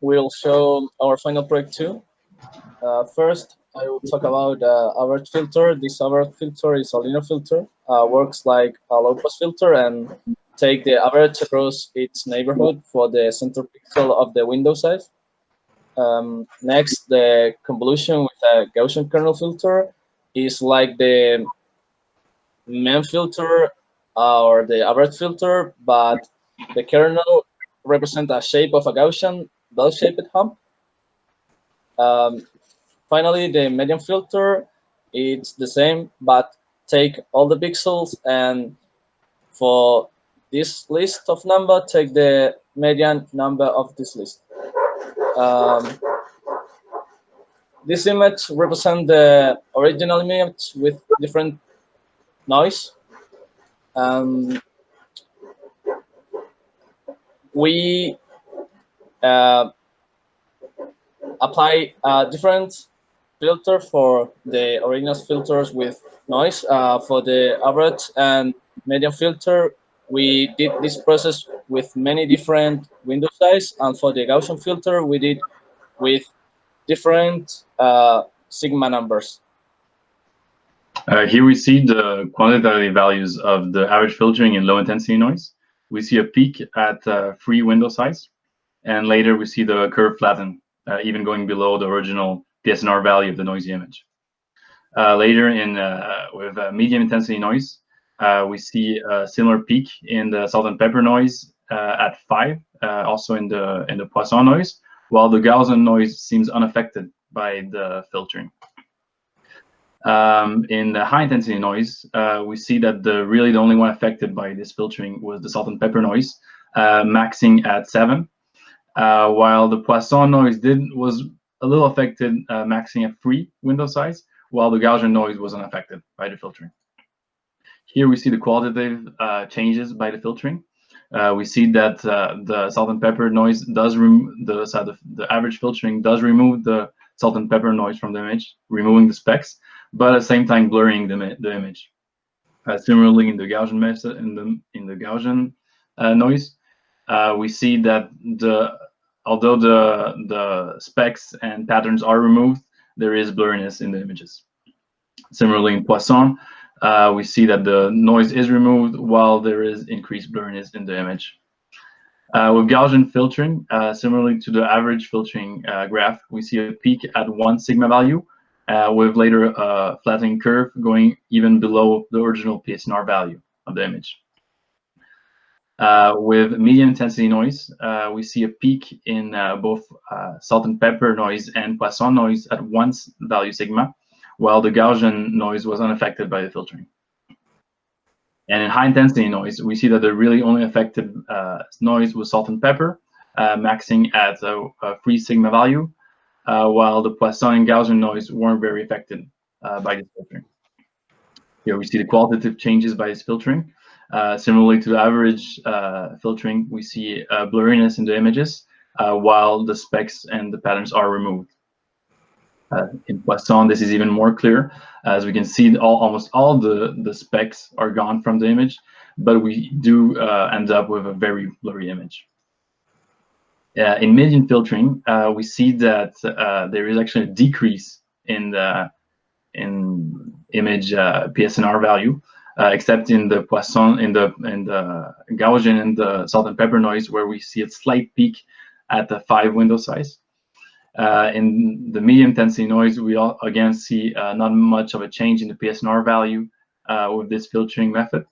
we'll show our final project too. First, I will talk about average filter. This average filter is a linear filter. Works like a low-pass filter and take the average across its neighborhood for the center pixel of the window size. Next, the convolution with a Gaussian kernel filter is like the main filter or the average filter, but the kernel represents a shape of a Gaussian bell-shaped hump. Um, Finally, the median filter, it's the same, but take all the pixels, and for this list of number, take the median number of this list. Um, this image represents the original image with different noise. Um, we uh, apply a different filter for the original filters with noise. For the average and median filter, we did this process with many different window size, and for the Gaussian filter, we did with different sigma numbers. Here we see the quantitative values of the average filtering in low intensity noise. We see a peak at free window size, and later we see the curve flatten, even going below the original PSNR value of the noisy image. Later, with medium intensity noise, we see a similar peak in the salt and pepper noise at 5, also in the Poisson noise, while the Gaussian noise seems unaffected by the filtering. In the high intensity noise, we see that really the only one affected by this filtering was the salt and pepper noise, maxing at 7, while the Poisson noise was a little affected, maxing at 3 window size, while the Gaussian noise was unaffected by the filtering. Here we see the qualitative changes by the filtering. We see that the salt and pepper noise does the average filtering does remove the salt and pepper noise from the image, removing the specks, but at the same time blurring the image. Similarly, in the Gaussian method, in the Gaussian noise, we see that although the specks and patterns are removed, there is blurriness in the images. Similarly, in Poisson, we see that the noise is removed while there is increased blurriness in the image. With Gaussian filtering, similarly to the average filtering graph, we see a peak at 1 sigma value, with later a flattening curve going even below the original PSNR value of the image. With medium intensity noise, we see a peak in both salt and pepper noise and Poisson noise at 1 value sigma, while the Gaussian noise was unaffected by the filtering. And in high intensity noise, we see that the really only affected noise was salt and pepper, maxing at a 3 sigma value, while the Poisson and Gaussian noise weren't very affected by this filtering. Here we see the qualitative changes by this filtering. Similarly to the average filtering, we see blurriness in the images, while the specks and the patterns are removed. In Poisson, this is even more clear. As we can see, almost all the specks are gone from the image, but we do end up with a very blurry image. In median filtering, we see that there is actually a decrease in image PSNR value, except in the Poisson, in the Gaussian and the salt and pepper noise, where we see a slight peak at the 5 window size. In the medium intensity noise, we again see not much of a change in the PSNR value with this filtering method.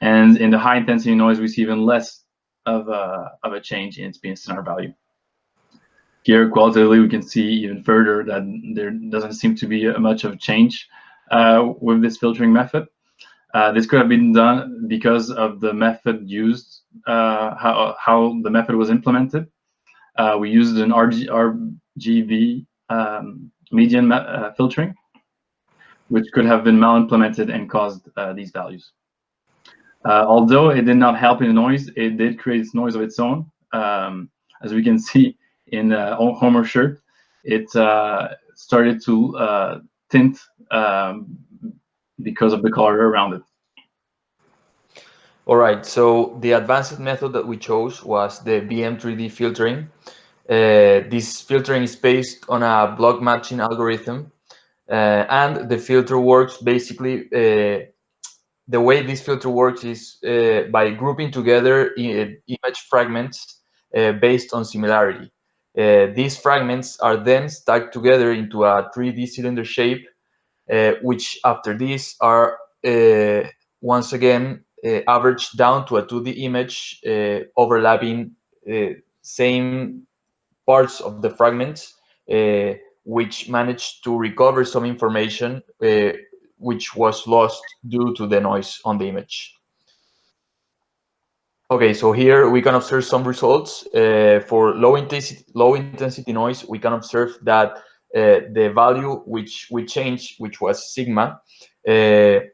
And in the high intensity noise, we see even less of a change in its PSNR value. Here, qualitatively, we can see even further that there doesn't seem to be much of a change with this filtering method. This could have been done because of the method used, how the method was implemented. We used an RGB median filtering, which could have been mal-implemented and caused these values. Although it did not help in the noise, it did create noise of its own. As we can see in Homer's shirt, it started to tint because of the color around it. All right, so the advanced method that we chose was the BM3D filtering. This filtering is based on a block matching algorithm, and the filter works basically. The way this filter works is by grouping together image fragments based on similarity. These fragments are then stacked together into a 3D cylinder shape, which after this are once again averaged down to a 2D image overlapping same parts of the fragments, which managed to recover some information which was lost due to the noise on the image. Okay, so here we can observe some results. For low intensity noise, we can observe that the value which we changed, which was sigma, the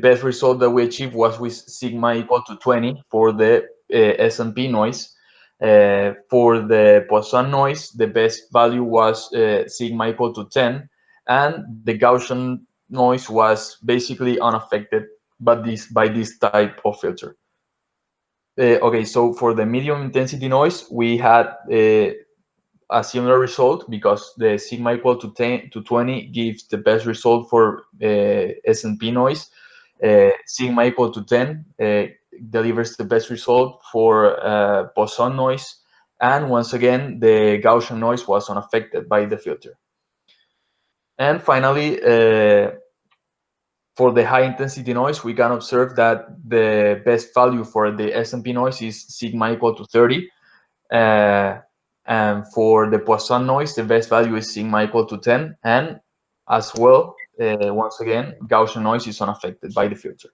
best result that we achieved was with sigma equal to 20 for the S&P noise. For the Poisson noise, the best value was sigma equal to 10, and the Gaussian noise was basically unaffected by this type of filter. Okay, so for the medium intensity noise, we had a similar result because the sigma equal to 10 to 20 gives the best result for S&P noise. Sigma equal to 10 delivers the best result for Poisson noise. And once again, the Gaussian noise was unaffected by the filter. And finally, for the high intensity noise, we can observe that the best value for the S&P noise is sigma equal to 30. And for the Poisson noise, the best value is sigma equal to 10. And as well, once again, Gaussian noise is unaffected by the filter.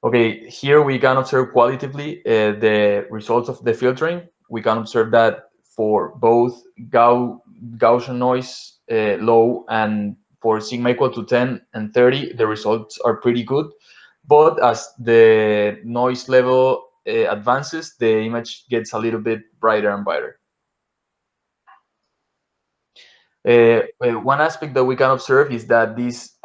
Okay, here we can observe qualitatively the results of the filtering. We can observe that for both Gaussian noise low and for sigma equal to 10 and 30, the results are pretty good. But as the noise level advances, the image gets a little bit brighter and brighter. One aspect that we can observe is that this,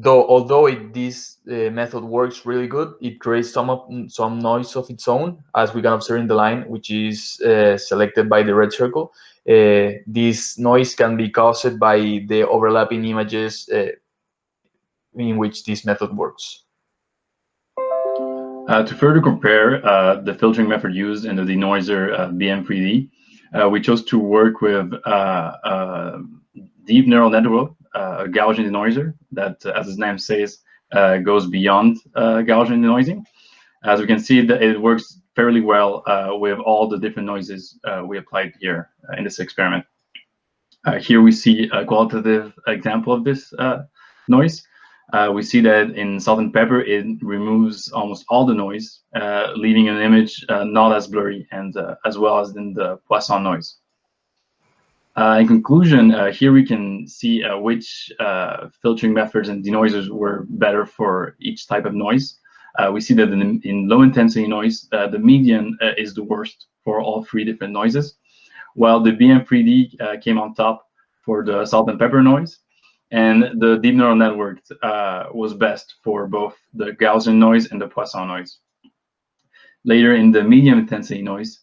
although this method works really good, it creates some noise of its own, as we can observe in the line, which is selected by the red circle. This noise can be caused by the overlapping images in which this method works. To further compare the filtering method used in the denoiser BM3D, we chose to work with deep neural network, a Gaussian denoiser that, as its name says, goes beyond Gaussian denoising. As we can see, that it works fairly well with all the different noises we applied here in this experiment. Here we see a qualitative example of this noise. We see that in salt and pepper, it removes almost all the noise, leaving an image not as blurry and as well as in the Poisson noise. In conclusion, here we can see which filtering methods and denoisers were better for each type of noise. We see that in low intensity noise, the median is the worst for all three different noises, while the BM3D came on top for the salt and pepper noise, and the deep neural network was best for both the Gaussian noise and the Poisson noise. Later in the medium intensity noise,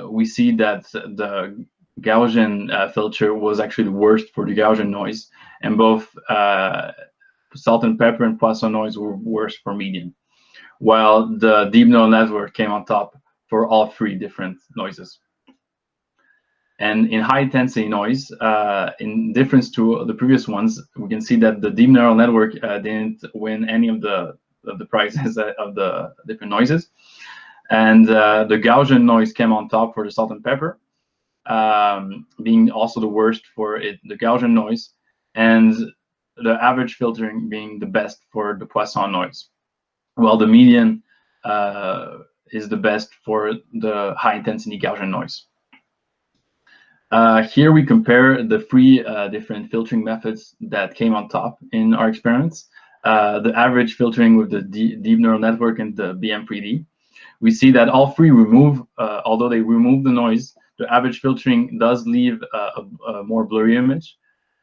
we see that the Gaussian filter was actually the worst for the Gaussian noise, and both salt and pepper and Poisson noise were worse for median, while the deep neural network came on top for all three different noises. And in high intensity noise, in difference to the previous ones, we can see that the deep neural network didn't win any of the prizes of the different noises. And the Gaussian noise came on top for the salt and pepper, being also the worst for the Gaussian noise, and the average filtering being the best for the Poisson noise, while the median is the best for the high intensity Gaussian noise. Here we compare the three different filtering methods that came on top in our experiments. The average filtering with the deep neural network and the BM3D. We see that all three remove, although they remove the noise, the average filtering does leave a more blurry image,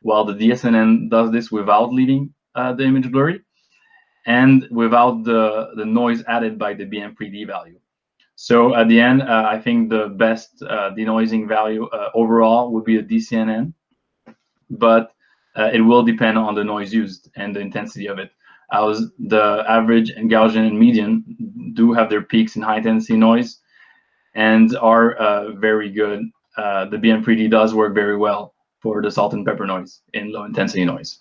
while the DSNN does this without leaving the image blurry and without the noise added by the BM3D value. So at the end, I think the best denoising value overall would be a DCNN, but it will depend on the noise used and the intensity of it. As the average and Gaussian and median do have their peaks in high intensity noise and are very good. The BM3D does work very well for the salt and pepper noise in low intensity noise.